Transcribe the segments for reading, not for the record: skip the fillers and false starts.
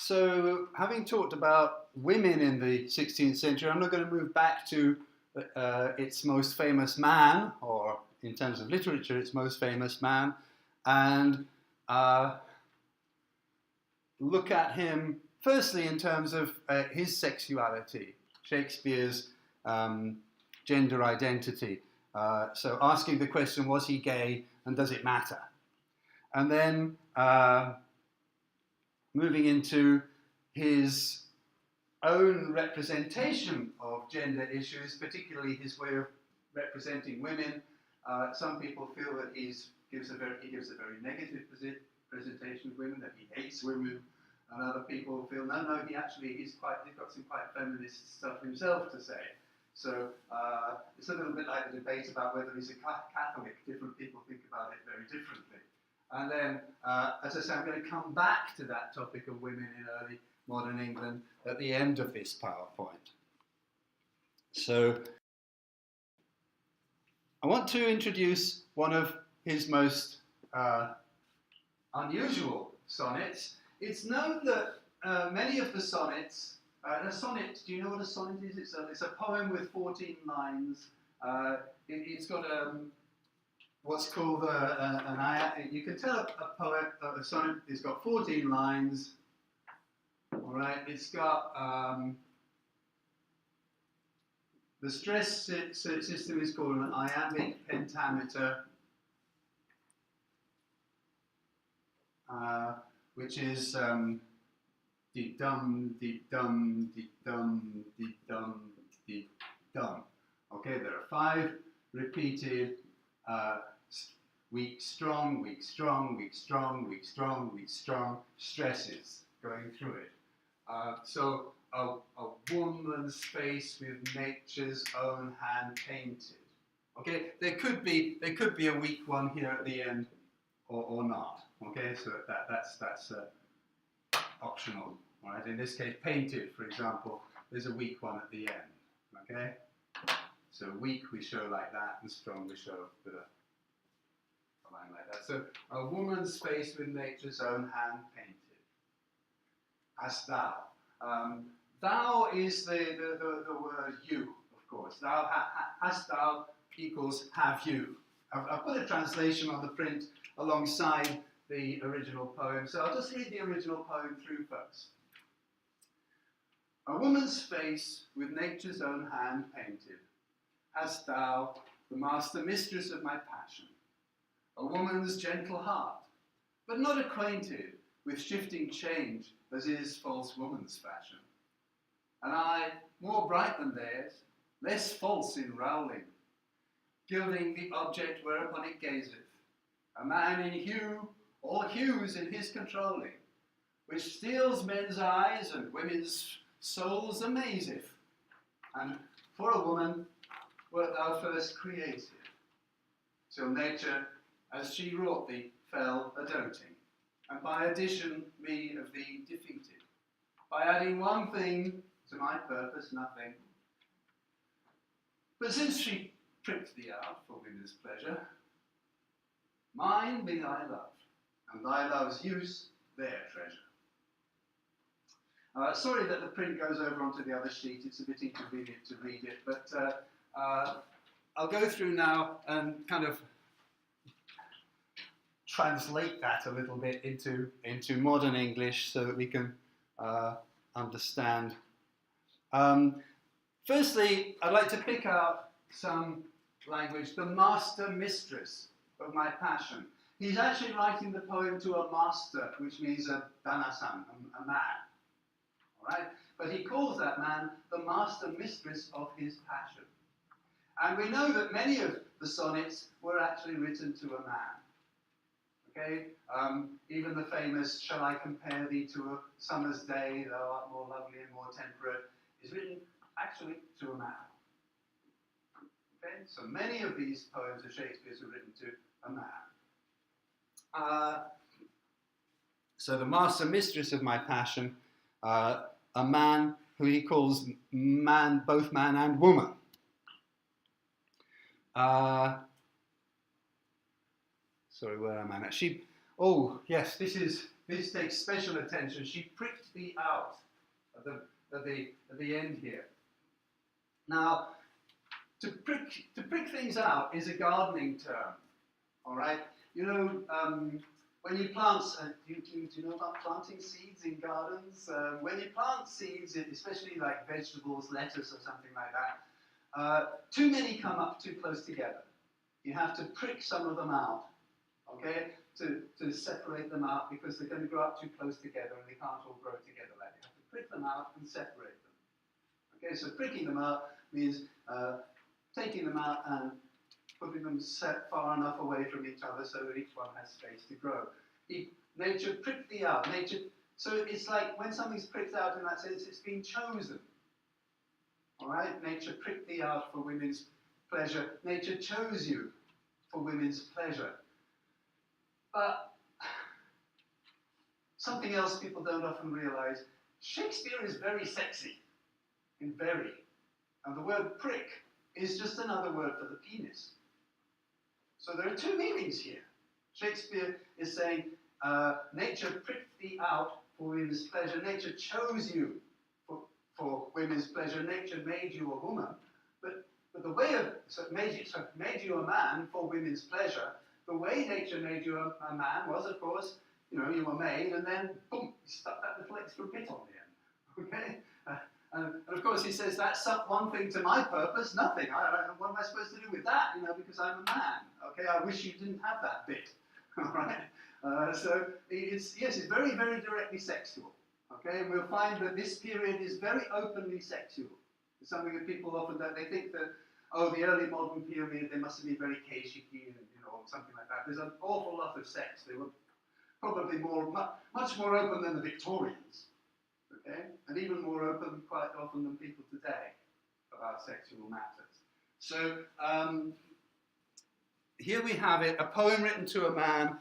So, having talked about women in the 16th century, I'm not going to move back to its most famous man, or in terms of literature, its most famous man, and look at him firstly in terms of his sexuality, Shakespeare's gender identity. So, asking the question, was he gay and does it matter? And then moving into his own representation of gender issues, particularly his way of representing women. Some people feel that he gives a very negative presentation of women, that he hates women, and other people feel no, he's got some quite feminist stuff himself to say. So it's a little bit like the debate about whether he's a Catholic. Different people think about it very differently. And then, as I say, I'm going to come back to that topic of women in early modern England at the end of this PowerPoint. So, I want to introduce one of his most unusual sonnets. It's known that many of the sonnets, a sonnet, do you know what a sonnet is? It's a poem with 14 lines. It's got what's called you can tell a sonnet has got 14 lines. All right, it's got the stress system is called an iambic pentameter, which is deep dum, deep dum, deep dum, deep dum, deep dum. Okay, there are 5 repeated weak, strong, weak, strong, weak, strong, weak, strong, weak, strong stresses going through it. So a woman's face with nature's own hand painted. Okay, there could be a weak one here at the end, or not. Okay, so that's optional. All right, in this case, painted, for example, there's a weak one at the end. Okay, so weak we show like that, and strong we show with a line like that. So a woman's face with nature's own hand painted. As thou. Thou is the word you, of course. Thou, hast thou equals have you. I've put a translation on the print alongside the original poem, so I'll just read the original poem through first. A woman's face with nature's own hand painted. Hast thou, the master mistress of my passion. A woman's gentle heart, but not acquainted with shifting change as is false woman's fashion. An eye more bright than theirs, less false in rowling, gilding the object whereupon it gazeth. A man in hue, all hues in his controlling, which steals men's eyes and women's souls amazeth. And for a woman wert thou first created, till nature, as she wrought thee, fell a-doting, and by addition me of thee defeated. By adding one thing to my purpose, nothing. But since she pricked thee out for women's pleasure, mine be thy love, and thy love's use their treasure. Sorry that the print goes over onto the other sheet, it's a bit inconvenient to read it, but I'll go through now and kind of translate that a little bit into modern English so that we can understand. Firstly, I'd like to pick out some language. The master mistress of my passion. He's actually writing the poem to a master, which means a danasan, a man. All right? But he calls that man the master mistress of his passion. And we know that many of the sonnets were actually written to a man. Okay, even the famous "Shall I compare thee to a summer's day, thou art more lovely and more temperate," is written actually to a man. Okay, so many of these poems of Shakespeare's are written to a man. So the master mistress of my passion, a man who he calls man, both man and woman. Sorry, where am I now? Oh, yes, this takes special attention. She pricked me out at the end here. Now, to prick things out is a gardening term, all right? You know, when you plant, do you know about planting seeds in gardens? When you plant seeds, especially like vegetables, lettuce or something like that, too many come up too close together. You have to prick some of them out, okay, to separate them out because they're going to grow up too close together and they can't all grow together like that. You have to prick them out and separate them. Okay, so pricking them out means taking them out and putting them set far enough away from each other so that each one has space to grow. Nature pricked thee out. Nature, so it's like when something's pricked out in that sense, it's been chosen. All right, nature pricked thee out for women's pleasure. Nature chose you for women's pleasure. But something else people don't often realize, Shakespeare is very sexy, and very. And the word prick is just another word for the penis. So there are two meanings here. Shakespeare is saying, nature pricked thee out for women's pleasure. Nature chose you for women's pleasure. Nature made you a woman. But the way of, made you a man for women's pleasure. The way nature made you a man was, of course, you know, you were made, and then, boom, you stuck that little extra bit on the end, okay? And of course, he says, that's one thing to my purpose, nothing. What am I supposed to do with that, you know, because I'm a man, okay? I wish you didn't have that bit, all right? So, yes, it's very, very directly sexual, okay? And we'll find that this period is very openly sexual. It's something that people often don't, they think that, oh, the early modern period, they must have been very keishiki and, you know, something like that. There's an awful lot of sex. They were probably much more open than the Victorians, okay? And even more open quite often than people today about sexual matters. So here we have it, a poem written to a man,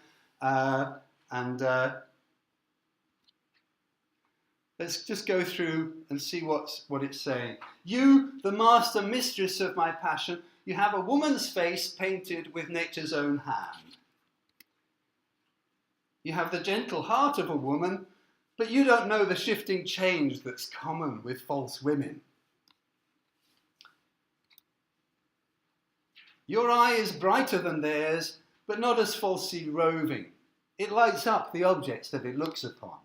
and let's just go through and see what it's saying. You, the master mistress of my passion, you have a woman's face painted with nature's own hand. You have the gentle heart of a woman, but you don't know the shifting change that's common with false women. Your eye is brighter than theirs, but not as falsely roving. It lights up the objects that it looks upon.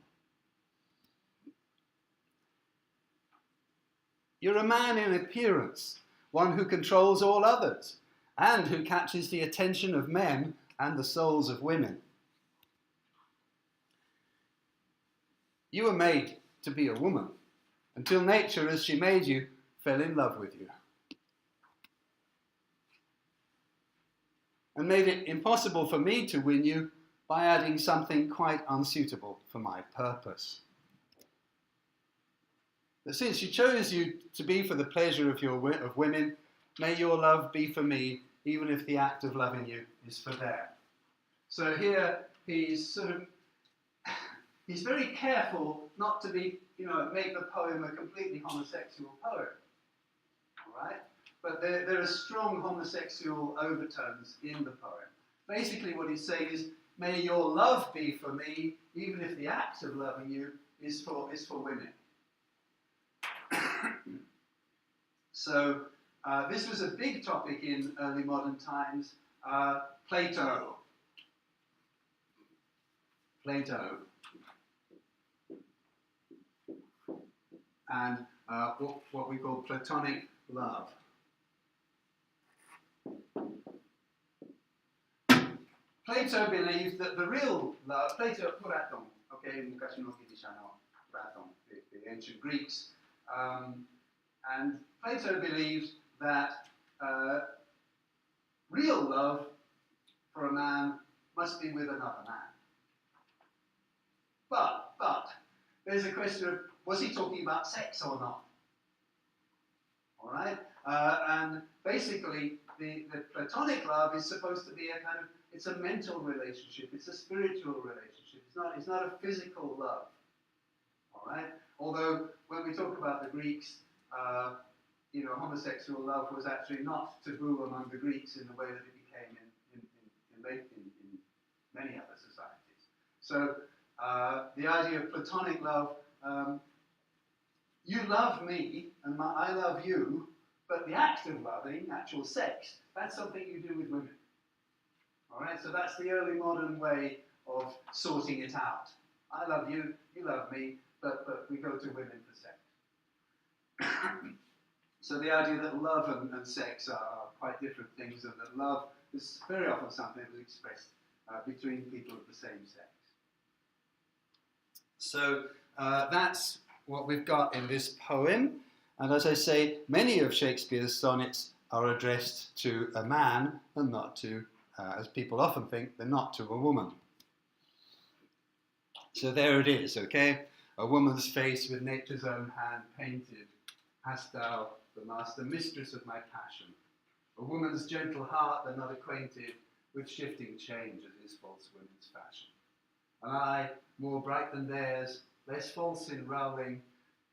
You're a man in appearance, one who controls all others, and who catches the attention of men and the souls of women. You were made to be a woman, until nature, as she made you, fell in love with you. And made it impossible for me to win you by adding something quite unsuitable for my purpose. But since she chose you to be for the pleasure of women, may your love be for me, even if the act of loving you is for them. So here he's very careful not to be, make the poem a completely homosexual poem. All right? But there are strong homosexual overtones in the poem. Basically what he's saying is, may your love be for me, even if the act of loving you is for women. So this was a big topic in early modern times. Plato. And what we call Platonic love. Plato believed that the real love, Plato, the ancient Greeks, and Plato believed that real love for a man must be with another man. But there's a question of, was he talking about sex or not? All right? And basically, the Platonic love is supposed to be it's a mental relationship, it's a spiritual relationship, it's not a physical love. All right? Although, when we talk about the Greeks, homosexual love was actually not taboo among the Greeks in the way that it became in many other societies. So the idea of platonic love, you love me and I love you, but the act of loving, actual sex, that's something you do with women. All right, so that's the early modern way of sorting it out. I love you, you love me, but we go to women for sex. So the idea that love and sex are quite different things, and that love is very often something that is expressed between people of the same sex. So that's what we've got in this poem. And as I say, many of Shakespeare's sonnets are addressed to a man and not to, as people often think, they're not to a woman. So there it is, okay? A woman's face with nature's own hand painted. Hast thou, the master mistress of my passion. A woman's gentle heart, though not acquainted with shifting change as is false women's fashion. An eye more bright than theirs, less false in rowling,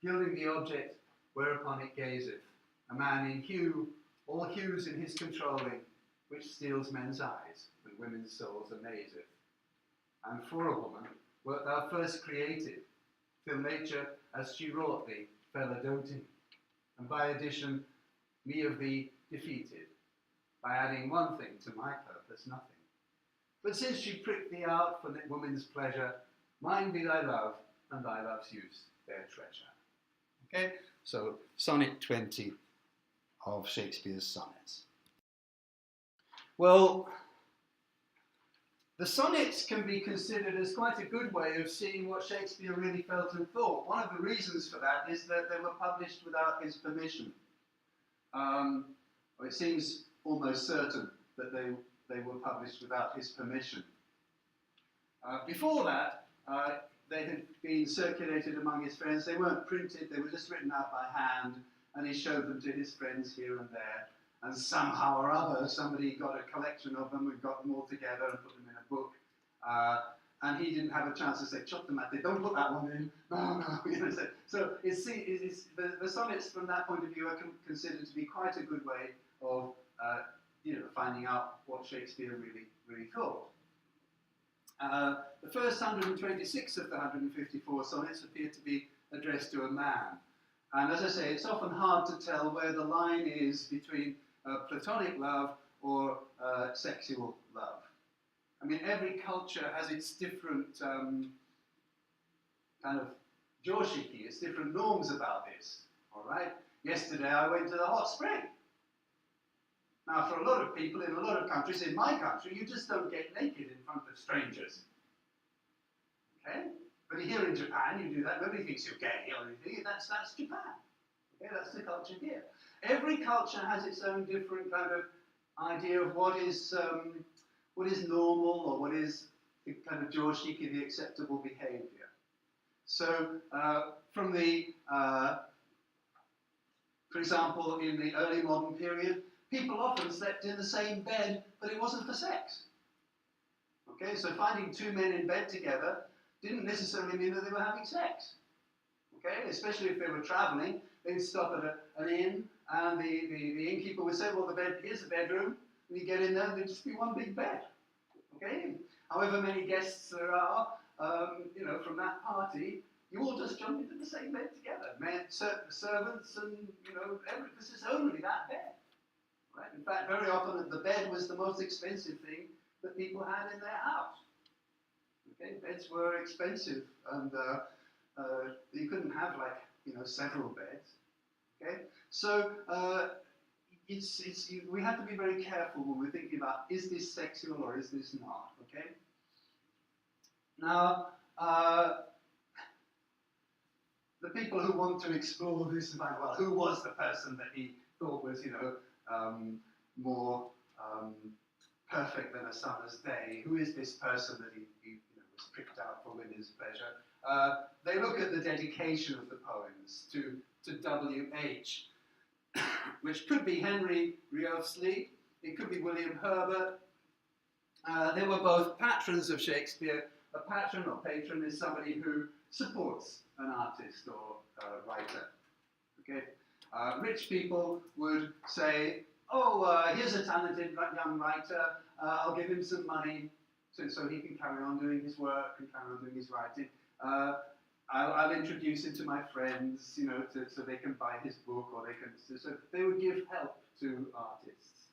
gilding the object whereupon it gazeth. A man in hue, all hues in his controlling, which steals men's eyes, and women's souls amazeth. And for a woman wert thou first created, till nature, as she wrought thee, fell a doting, and by addition me of thee defeated, by adding one thing to my purpose, nothing. But since she pricked thee out for woman's pleasure, mine be thy love, and thy love's use their treasure. Okay, so Sonnet 20 of Shakespeare's sonnets. Well, the sonnets can be considered as quite a good way of seeing what Shakespeare really felt and thought. One of the reasons for that is that they were published without his permission. It seems almost certain that they were published without his permission. Before that, they had been circulated among his friends. They weren't printed, they were just written out by hand, and he showed them to his friends here and there. And somehow or other, somebody got a collection of them and got them all together and put them in a book. And he didn't have a chance to say, chop them out, don't put that one in, no. You know, so the sonnets from that point of view are considered to be quite a good way of finding out what Shakespeare really thought. The first 126 of the 154 sonnets appear to be addressed to a man. And as I say, it's often hard to tell where the line is between platonic love or sexual love. I mean, every culture has its different kind of joshiki, its different norms about this, all right? Yesterday I went to the hot spring. Now, for a lot of people in a lot of countries, in my country, you just don't get naked in front of strangers. Okay? But here in Japan, you do that. Nobody thinks you're gay or anything. That's Japan. Okay? That's the culture here. Every culture has its own different kind of idea of what is normal or what is the kind of joshiki, the acceptable behavior. So, from the, for example, in the early modern period, people often slept in the same bed, but it wasn't for sex. Okay, so finding two men in bed together didn't necessarily mean that they were having sex. Okay, especially if they were traveling, they'd stop at an inn, and the innkeeper would say, well, here's the bedroom, and you get in there, and there'd just be one big bed. Okay, however many guests there are, from that party, you all just jump into the same bed together. Men, servants, and because it's only that bed. Right? In fact, very often the bed was the most expensive thing that people had in their house. Okay, beds were expensive, and you couldn't have several beds. Okay, so we have to be very careful when we're thinking about, is this sexual or is this not? Okay. Now, the people who want to explore this and find, well, who was the person that he thought was, more perfect than a summer's day? Who is this person that he was pricked out for women's pleasure? They look at the dedication of the poems to W.H., which could be Henry Wriothesley, it could be William Herbert. They were both patrons of Shakespeare. A patron or patron is somebody who supports an artist or writer. Okay? Rich people would say, oh, here's a talented young writer, I'll give him some money so he can carry on doing his work and carry on doing his writing. I'll introduce him to my friends, you know, so they can buy his book, or so they would give help to artists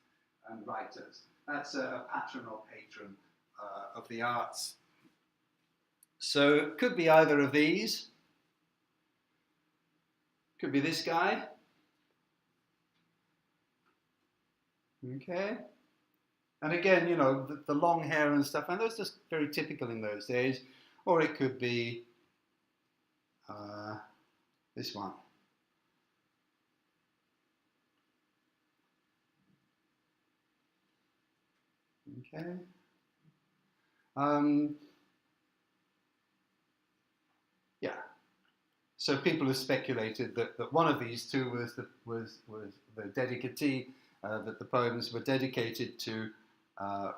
and writers. That's a patron or patron of the arts. So it could be either of these. Could be this guy. Okay. And again, you know, the long hair and stuff, and that's just very typical in those days. Or it could be this one. Okay. Yeah. So people have speculated that one of these two was the dedicatee, that the poems were dedicated to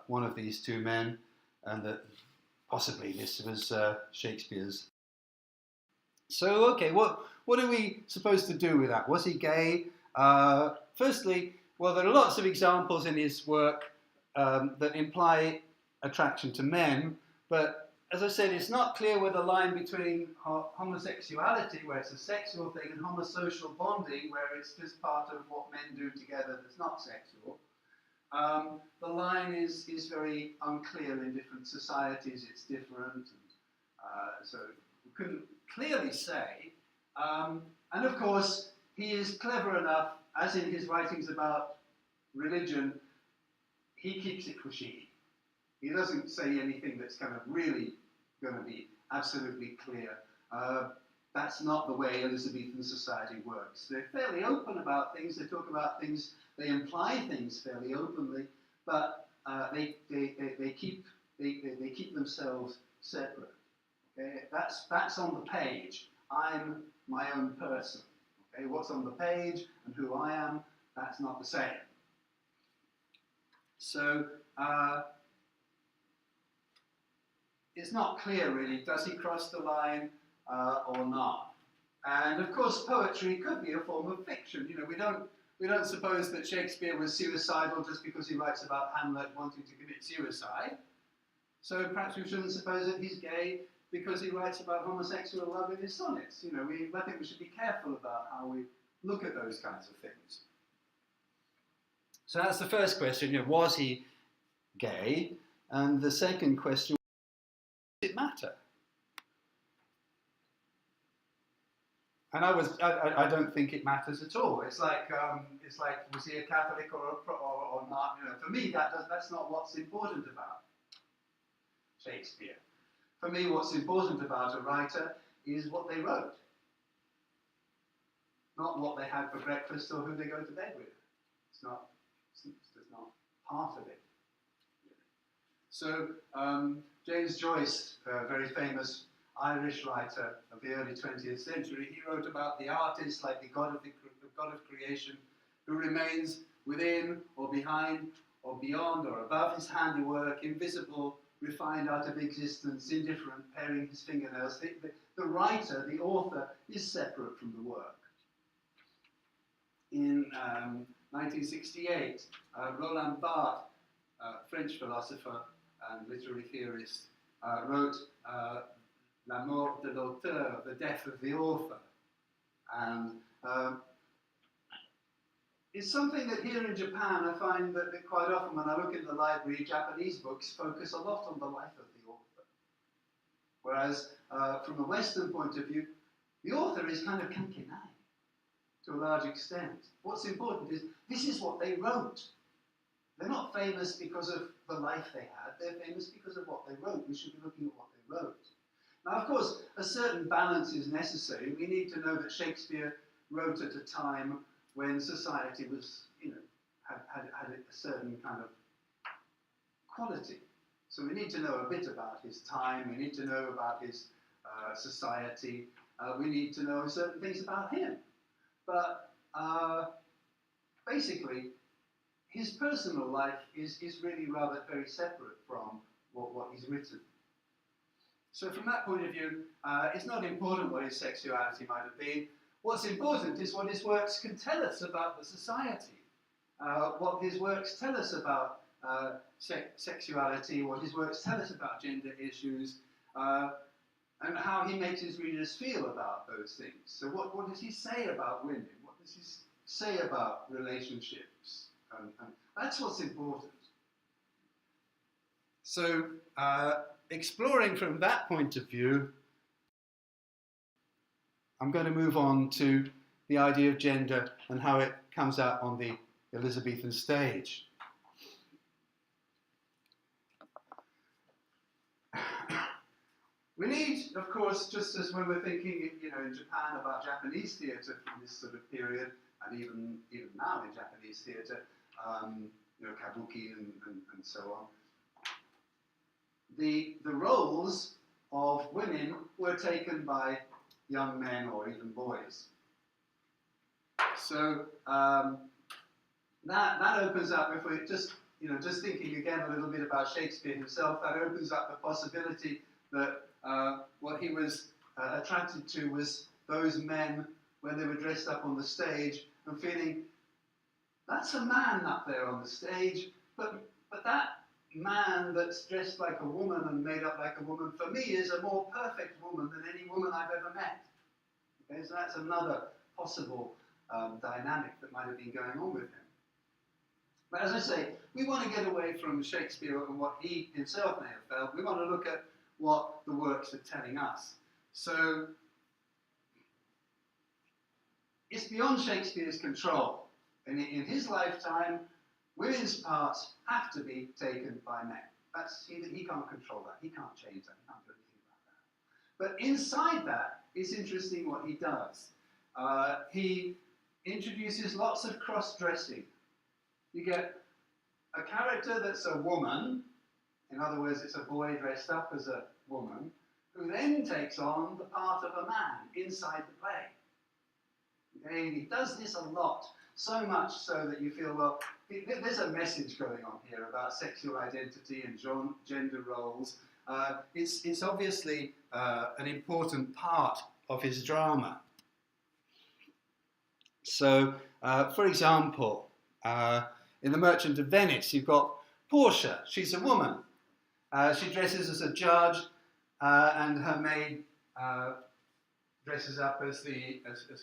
one of these two men, and that possibly this was Shakespeare's. So, okay, what are we supposed to do with that? Was he gay? Firstly, well, there are lots of examples in his work that imply attraction to men, but as I said, it's not clear where the line between homosexuality, where it's a sexual thing, and homosocial bonding, where it's just part of what men do together that's not sexual. The line is very unclear in different societies. It's different, and, so we couldn't clearly say. And of course, he is clever enough, as in his writings about religion, he keeps it cushy. He doesn't say anything that's kind of really going to be absolutely clear. That's not the way Elizabethan society works. They're fairly open about things. They talk about things. They imply things fairly openly, but they keep themselves separate. Okay? That's on the page. I'm my own person. Okay? What's on the page and who I am, that's not the same. So it's not clear really, does he cross the line or not? And of course poetry could be a form of fiction. You know, we don't suppose that Shakespeare was suicidal just because he writes about Hamlet wanting to commit suicide. So perhaps we shouldn't suppose that he's gay because he writes about homosexual love in his sonnets. You know, I think we should be careful about how we look at those kinds of things. So that's the first question, you know, was he gay? And the second question, does it matter? And I don't think it matters at all. It's like was he a Catholic or not? You know, for me, that's not what's important about Shakespeare. For me, what's important about a writer is what they wrote, not what they had for breakfast or who they go to bed with. It's not part of it. So James Joyce, a very famous Irish writer of the early 20th century, he wrote about the artist like the God of creation, who remains within or behind or beyond or above his handiwork, invisible, refined out of existence, indifferent, paring his fingernails. The writer, the author, is separate from the work. In 1968, Roland Barthes, French philosopher and literary theorist, wrote La mort de l'auteur, the death of the author. And it's something that here in Japan, I find that quite often when I look in the library, Japanese books focus a lot on the life of the author. Whereas from a Western point of view, the author is kind of kankinai to a large extent. What's important is this is what they wrote. They're not famous because of the life they had, they're famous because of what they wrote. We should be looking at what they wrote. Now, of course, a certain balance is necessary. We need to know that Shakespeare wrote at a time when society was, you know, had a certain kind of quality. So we need to know a bit about his time, we need to know about his society, we need to know certain things about him. But basically, his personal life is really rather very separate from what he's written. So from that point of view, it's not important what his sexuality might have been. What's important is what his works can tell us about the society, what his works tell us about sexuality, what his works tell us about gender issues, and how he makes his readers feel about those things. So what does he say about women? What does he say about relationships? And that's what's important. So exploring from that point of view, I'm going to move on to the idea of gender and how it comes out on the Elizabethan stage. We need, of course, just as when we're thinking, in Japan about Japanese theatre from this sort of period, and even now in Japanese theatre, kabuki and so on, the roles of women were taken by young men or even boys. So that opens up, if we're just thinking again a little bit about Shakespeare himself, that opens up the possibility that what he was attracted to was those men when they were dressed up on the stage and feeling, that's a man up there on the stage, but that man that's dressed like a woman and made up like a woman, for me, is a more perfect woman than any woman I've ever met. Okay, so that's another possible dynamic that might have been going on with him. But as I say, we want to get away from Shakespeare and what he himself may have felt. We want to look at what the works are telling us. So it's beyond Shakespeare's control. And in his lifetime, women's parts have to be taken by men. He can't control that. He can't change that. He can't do anything about that. But inside that, it's interesting what he does. He introduces lots of cross-dressing. You get a character that's a woman, in other words, it's a boy dressed up as a woman, who then takes on the part of a man inside the play. Okay? And he does this a lot, so much so that you feel, well, there's a message going on here about sexual identity and gender roles. It's obviously an important part of his drama. So, for example, in The Merchant of Venice, you've got Portia. She's a woman. She dresses as a judge, and her maid dresses up as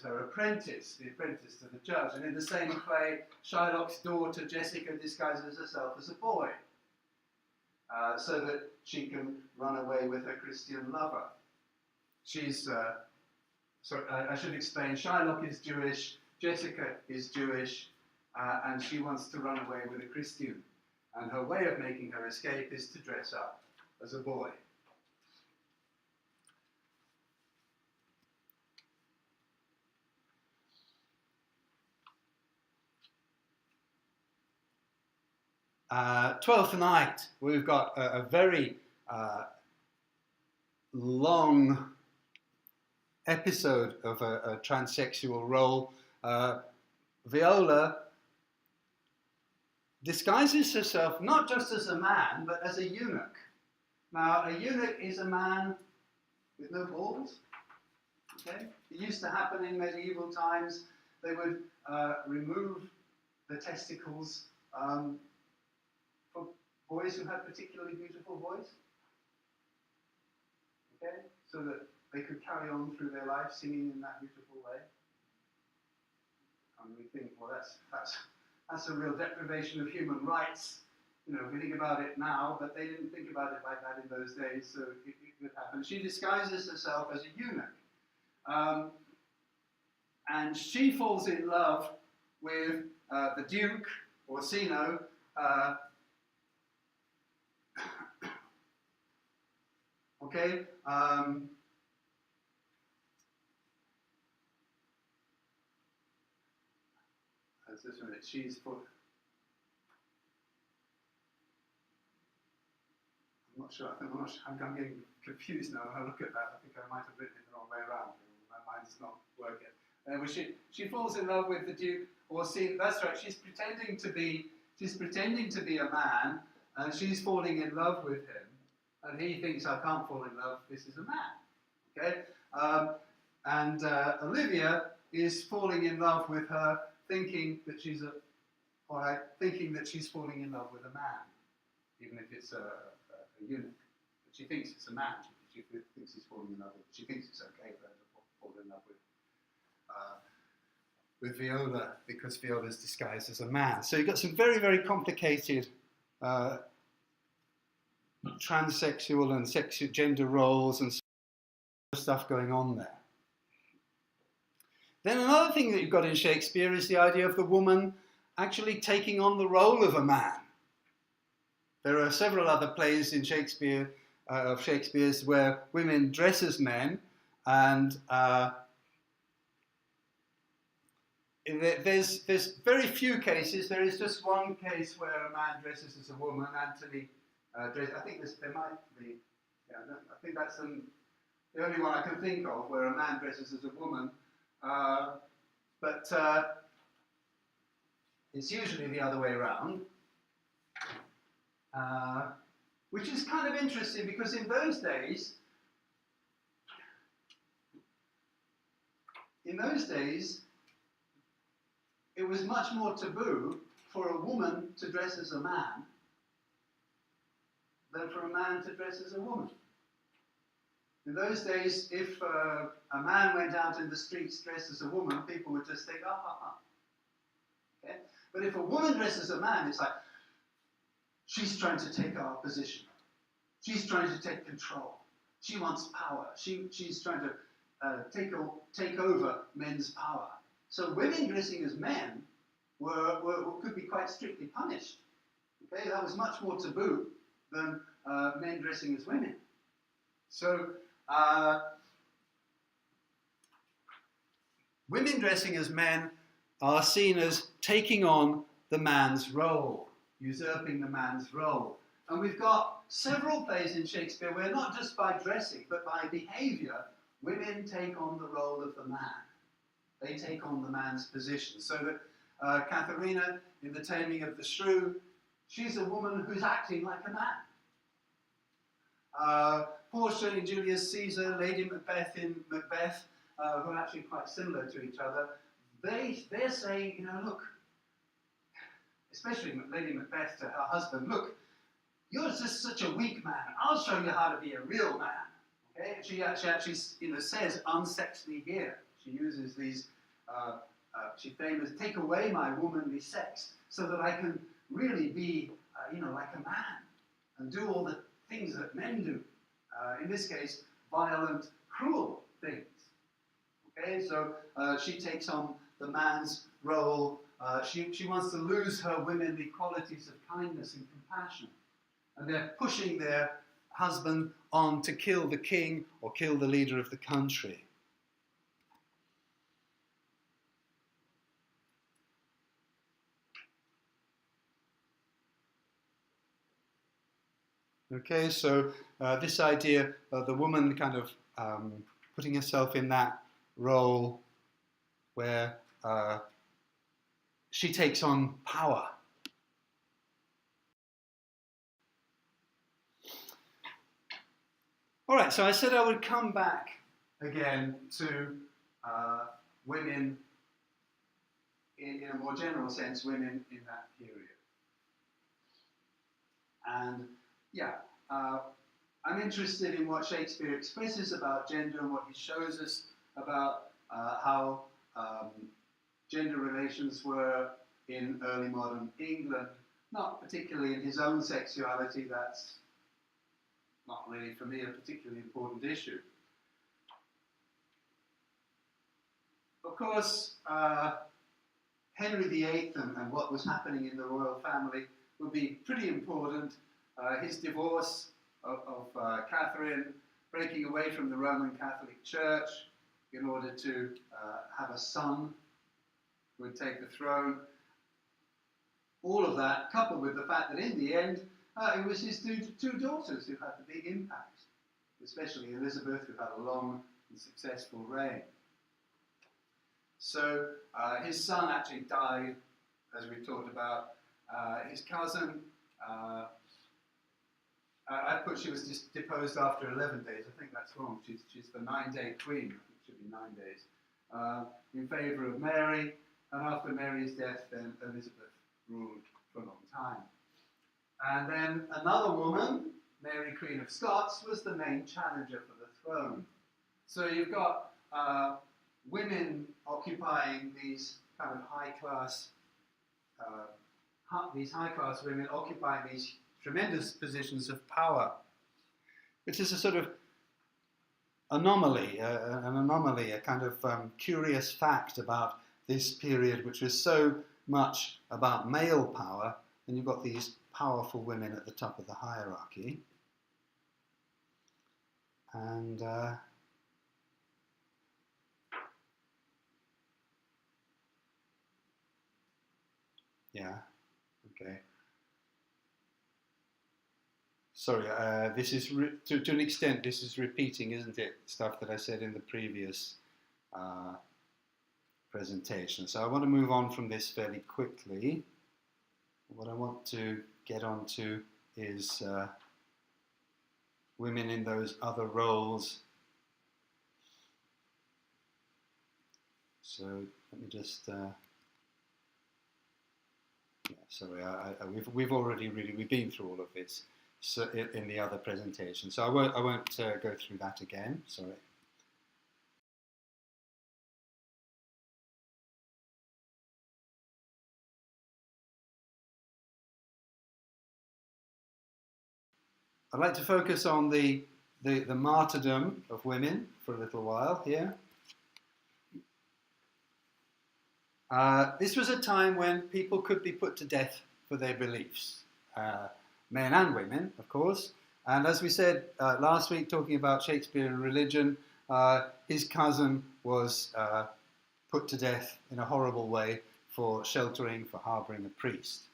her apprentice, the apprentice to the judge. And in the same play, Shylock's daughter, Jessica, disguises herself as a boy, so that she can run away with her Christian lover. I should explain, Shylock is Jewish, Jessica is Jewish, and she wants to run away with a Christian. And her way of making her escape is to dress up as a boy. Twelfth Night, we've got a very long episode of a transsexual role. Viola disguises herself not just as a man, but as a eunuch. Now, a eunuch is a man with no balls. Okay? It used to happen in medieval times. They would remove the testicles for boys who had particularly beautiful voice. Okay? So that they could carry on through their life singing in that beautiful way. And we think, well, that's a real deprivation of human rights. We think about it now, but they didn't think about it like that in those days, so it would happen. She disguises herself as a eunuch. And she falls in love with the Duke, Orsino, okay? This minute, I'm getting confused now when I look at that. I think I might have written it the wrong way around. My mind's not working. She falls in love with the Duke, that's right, she's pretending to be a man, and she's falling in love with him, and he thinks, I can't fall in love, this is a man. Okay? And Olivia is falling in love with her, thinking that she's falling in love with a man. even if it's a eunuch. But she thinks it's a man. She thinks he's falling in love with. She thinks it's okay for her to fall in love with Viola because Viola's disguised as a man. So you've got some very, very complicated transsexual and sexual gender roles and stuff going on there. Then another thing that you've got in Shakespeare is the idea of the woman actually taking on the role of a man. There are several other plays in Shakespeare, of Shakespeare's, where women dress as men, and there's very few cases. There is just one case where a man dresses as a woman. Antony I think there might be. Yeah, I think that's the only one I can think of where a man dresses as a woman. But it's usually the other way around, which is kind of interesting because in those days, it was much more taboo for a woman to dress as a man than for a man to dress as a woman. In those days, if a man went out in the streets dressed as a woman, people would just think, ah, ha, ha. Okay? But if a woman dresses as a man, it's like, she's trying to take our position. She's trying to take control. She wants power. She's trying to take over men's power. So women dressing as men could be quite strictly punished. Okay? That was much more taboo than men dressing as women. So women dressing as men are seen as taking on the man's role, usurping the man's role. And we've got several plays in Shakespeare where not just by dressing, but by behaviour, women take on the role of the man. They take on the man's position. So that Katharina, in The Taming of the Shrew, she's a woman who's acting like a man. Portia in Julius Caesar, Lady Macbeth in Macbeth, who are actually quite similar to each other, they're saying, you know, look, especially Lady Macbeth to her husband, look, you're just such a weak man. I'll show you how to be a real man. Okay? She actually says unsexually here. She uses these, she famous, take away my womanly sex so that I can really be, like a man and do all the things that men do. In this case, violent, cruel things. Okay, so she takes on the man's role. She wants to lose her womanly qualities of kindness and compassion. And they're pushing their husband on to kill the king or kill the leader of the country. Okay, so this idea of the woman kind of putting herself in that role where she takes on power. All right, so I said I would come back again to women, in a more general sense, women in that period. And yeah, I'm interested in what Shakespeare expresses about gender and what he shows us about how gender relations were in early modern England, not particularly in his own sexuality. That's not really, for me, a particularly important issue. Of course, Henry VIII and what was happening in the royal family would be pretty important. His divorce of Catherine, breaking away from the Roman Catholic Church in order to have a son who would take the throne. All of that, coupled with the fact that in the end, it was his two daughters who had the big impact, especially Elizabeth, who had a long and successful reign. So his son actually died, as we talked about. His cousin, I put she was just deposed after 11 days. I think that's wrong. She's the 9-day queen. I think it should be 9 days. In favour of Mary, and after Mary's death, then Elizabeth ruled for a long time. And then another woman, Mary Queen of Scots, was the main challenger for the throne. So you've got women occupying these kind of high-class women occupying these tremendous positions of power, which is a sort of anomaly, a kind of curious fact about this period, which was so much about male power, and you've got these powerful women at the top of the hierarchy. And yeah, okay. Sorry, this is to an extent this is repeating, isn't it? Stuff that I said in the previous presentation. So I want to move on from this fairly quickly. What I want to get onto is women in those other roles. So let me just. Yeah, sorry, we've already we've been through all of this. So in the other presentation, so I won't go through that again. Sorry. I'd like to focus on the martyrdom of women for a little while here. This was a time when people could be put to death for their beliefs, men and women, of course. And as we said last week, talking about Shakespeare and religion, his cousin was put to death in a horrible way for harbouring a priest.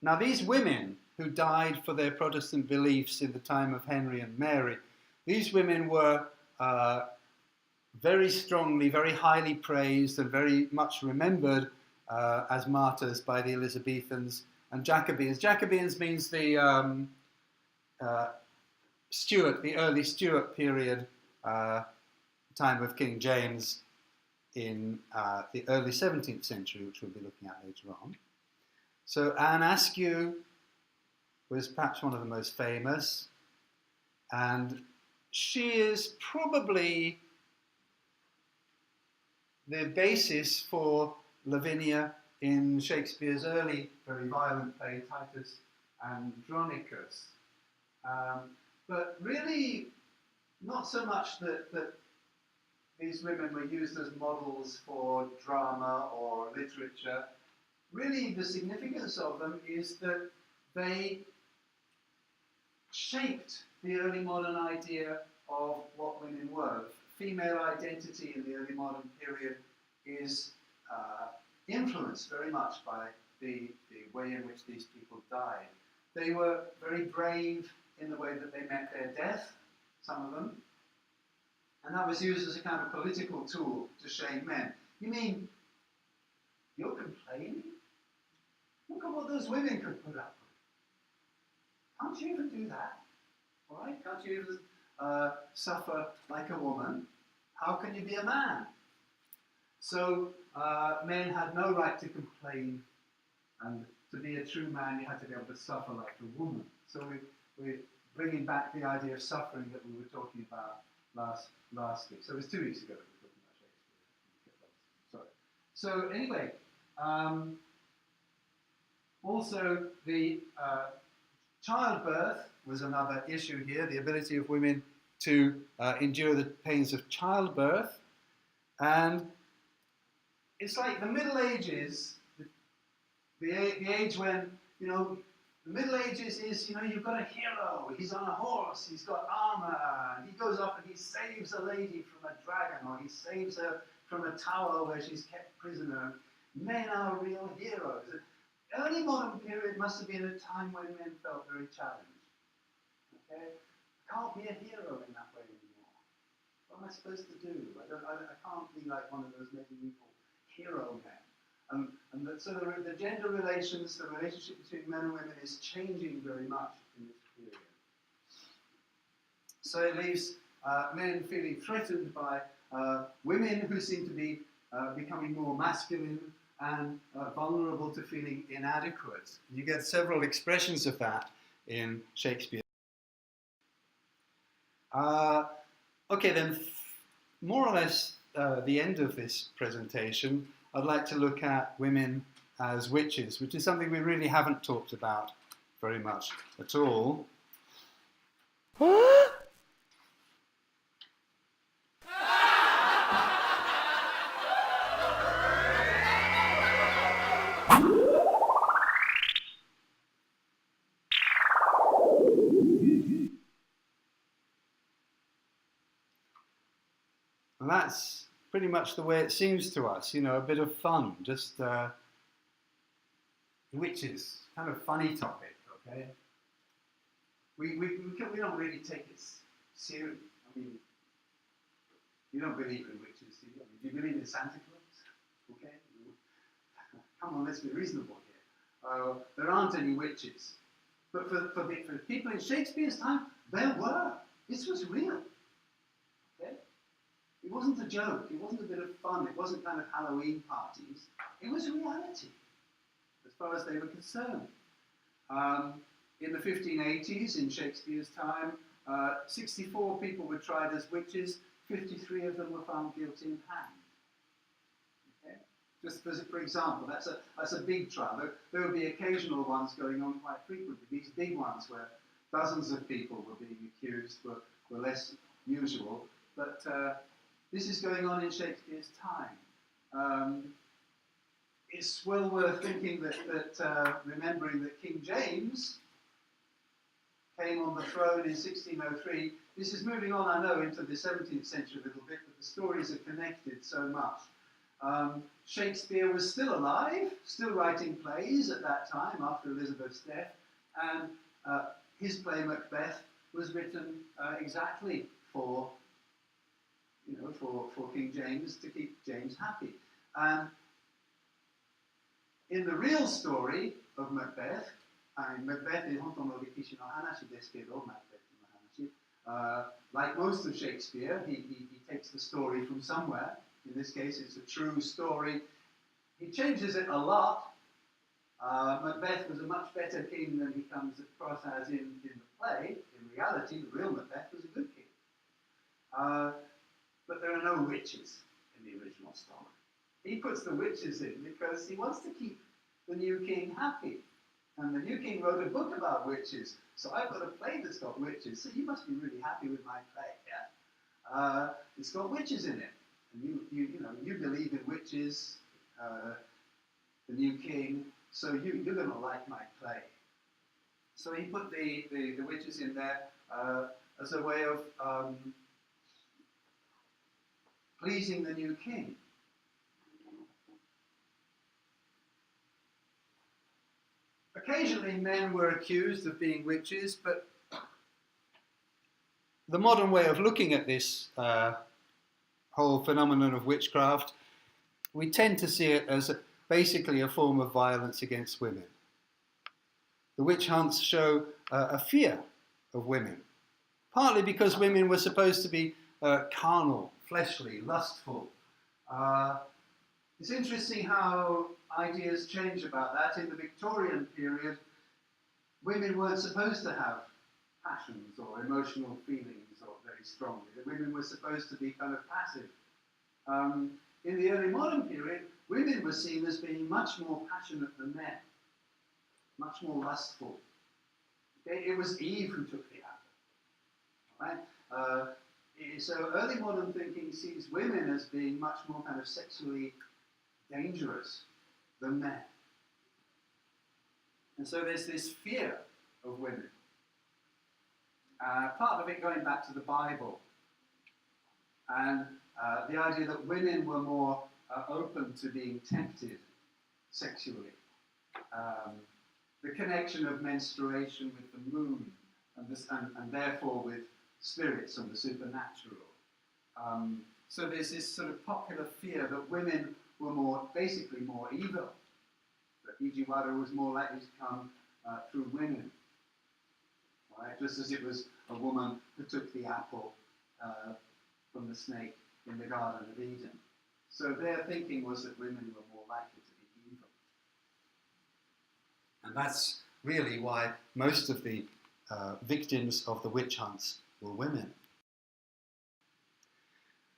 Now, these women who died for their Protestant beliefs in the time of Henry and Mary, these women were very strongly, very highly praised and very much remembered as martyrs by the Elizabethans and Jacobeans. Jacobeans means the early Stuart period, time of King James in the early 17th century, which we'll be looking at later on. So Anne Askew was perhaps one of the most famous, and she is probably the basis for Lavinia in Shakespeare's early, very violent play, Titus Andronicus. But really, not so much that these women were used as models for drama or literature. Really, the significance of them is that they shaped the early modern idea of what women were. Female identity in the early modern period is influenced very much by the way in which these people died. They were very brave in the way that they met their death, some of them, and that was used as a kind of political tool to shame men. You mean, you're complaining? Look at what those women could put up with. Can't you even do that? All right? Can't you even suffer like a woman? How can you be a man? So men had no right to complain, and to be a true man, you had to be able to suffer like a woman. So we're bringing back the idea of suffering that we were talking about last week. So it was 2 weeks ago that we were talking about Shakespeare. Sorry. So anyway, also the childbirth was another issue here, the ability of women to endure the pains of childbirth. And it's like the Middle Ages, the age when, the Middle Ages is, you've got a hero, he's on a horse, he's got armor, and he goes off and he saves a lady from a dragon, or he saves her from a tower where she's kept prisoner. Men are real heroes. The early modern period must have been a time when men felt very challenged. Okay? I can't be a hero in that way anymore. What am I supposed to do? I can't be like one of those medieval hero men. And so the gender relations, the relationship between men and women is changing very much in this period. So it leaves men feeling threatened by women who seem to be becoming more masculine, and vulnerable to feeling inadequate. You get several expressions of that in Shakespeare. Okay, then, more or less the end of this presentation, I'd like to look at women as witches, which is something we really haven't talked about very much at all. And that's pretty much the way it seems to us, you know, a bit of fun, just witches, kind of funny topic, okay? We don't really take it serious. I mean, you don't believe in witches, do you? I mean, do you believe in Santa Claus? Okay? Come on, let's be reasonable here. There aren't any witches. But for people in Shakespeare's time, there were. This was real. Okay? It wasn't a joke. It wasn't a bit of fun. It wasn't kind of Halloween parties. It was reality, as far as they were concerned. In the 1580s, in Shakespeare's time, 64 people were tried as witches. 53 of them were found guilty and hanged. Okay? Just for example, that's a big trial. There would be occasional ones going on quite frequently. These big ones where dozens of people were being accused were less usual. But this is going on in Shakespeare's time. It's well worth thinking remembering that King James came on the throne in 1603. This is moving on, I know, into the 17th century a little bit, but the stories are connected so much. Shakespeare was still alive, still writing plays at that time after Elizabeth's death, and his play Macbeth was written exactly for King James, to keep James happy. And in the real story of Macbeth, Macbeth is like most of Shakespeare, he takes the story from somewhere. In this case, it's a true story. He changes it a lot. Macbeth was a much better king than he comes across as in the play. In reality, the real Macbeth was a good king. But there are no witches in the original story. He puts the witches in because he wants to keep the new king happy. And the new king wrote a book about witches. So I've got a play that's got witches. So you must be really happy with my play, yeah? It's got witches in it. And you believe in witches, the new king, so you're going to like my play. So he put the witches in there as a way of pleasing the new king. Occasionally men were accused of being witches, but the modern way of looking at this whole phenomenon of witchcraft, we tend to see it as basically a form of violence against women. The witch hunts show a fear of women, partly because women were supposed to be carnal, fleshly, lustful. It's interesting how ideas change about that. In the Victorian period, women weren't supposed to have passions or emotional feelings or very strongly. That women were supposed to be kind of passive. In the early modern period, women were seen as being much more passionate than men, much more lustful. Okay? It was Eve who took the apple. Right? So early modern thinking sees women as being much more kind of sexually dangerous than men. And so there's this fear of women. Part of it going back to the Bible. And the idea that women were more open to being tempted sexually. The connection of menstruation with the moon and therefore with spirits and the supernatural. So there's this sort of popular fear that women were basically more evil. That Ijiwara was more likely to come through women. Right? Just as it was a woman who took the apple from the snake in the Garden of Eden. So their thinking was that women were more likely to be And that's really why most of the victims of the witch hunts were women.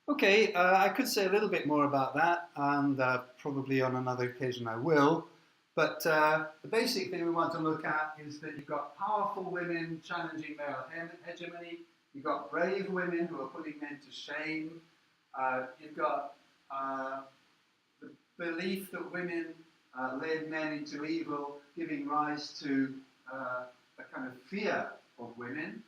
Okay, I could say a little bit more about that, and probably on another occasion I will. But the basic thing we want to look at is that you've got powerful women challenging male hegemony. You've got brave women who are putting men to shame. You've got the belief that women led men into evil, giving rise to a kind of fear of women.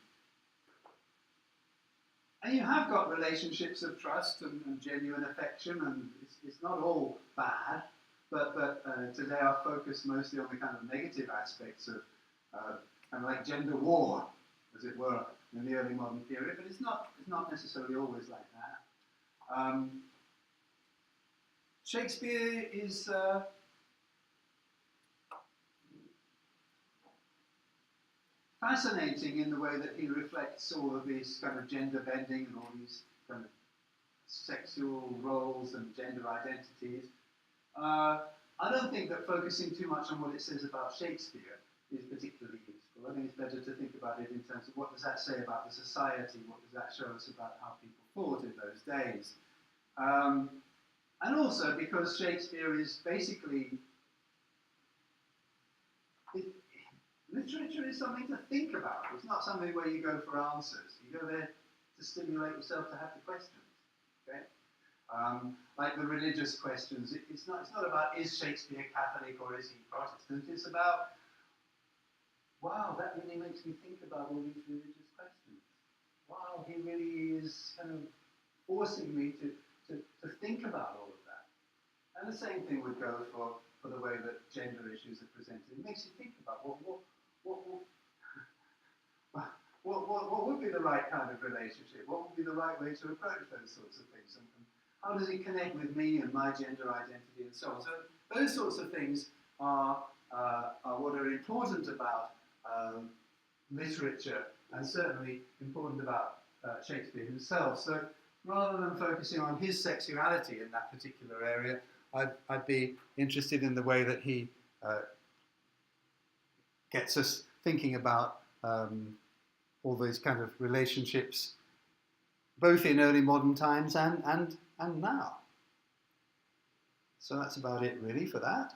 And you have got relationships of trust and genuine affection, and it's not all bad, but today our focus mostly on the kind of negative aspects of kind of like gender war, as it were, in the early modern period, but it's not necessarily always like that. Shakespeare is fascinating in the way that he reflects all of these kind of gender bending and all these kind of sexual roles and gender identities. I don't think that focusing too much on what it says about Shakespeare is particularly useful. I think it's better to think about it in terms of what does that say about the society, what does that show us about how people thought in those days. And also because Shakespeare is basically, literature is something to think about. It's not something where you go for answers. You go there to stimulate yourself to have the questions. Okay? Like the religious questions, it's not about is Shakespeare Catholic or is he Protestant. It's about, wow, that really makes me think about all these religious questions. Wow, he really is kind of forcing me to think about all of that. And the same thing would go for the way that gender issues are presented. It makes you think about what would be the right kind of relationship? What would be the right way to approach those sorts of things? And how does it connect with me and my gender identity and so on? So those sorts of things are what are important about literature and certainly important about Shakespeare himself. So rather than focusing on his sexuality in that particular area, I'd be interested in the way that he gets us thinking about all those kind of relationships, both in early modern times and now. So that's about it really for that.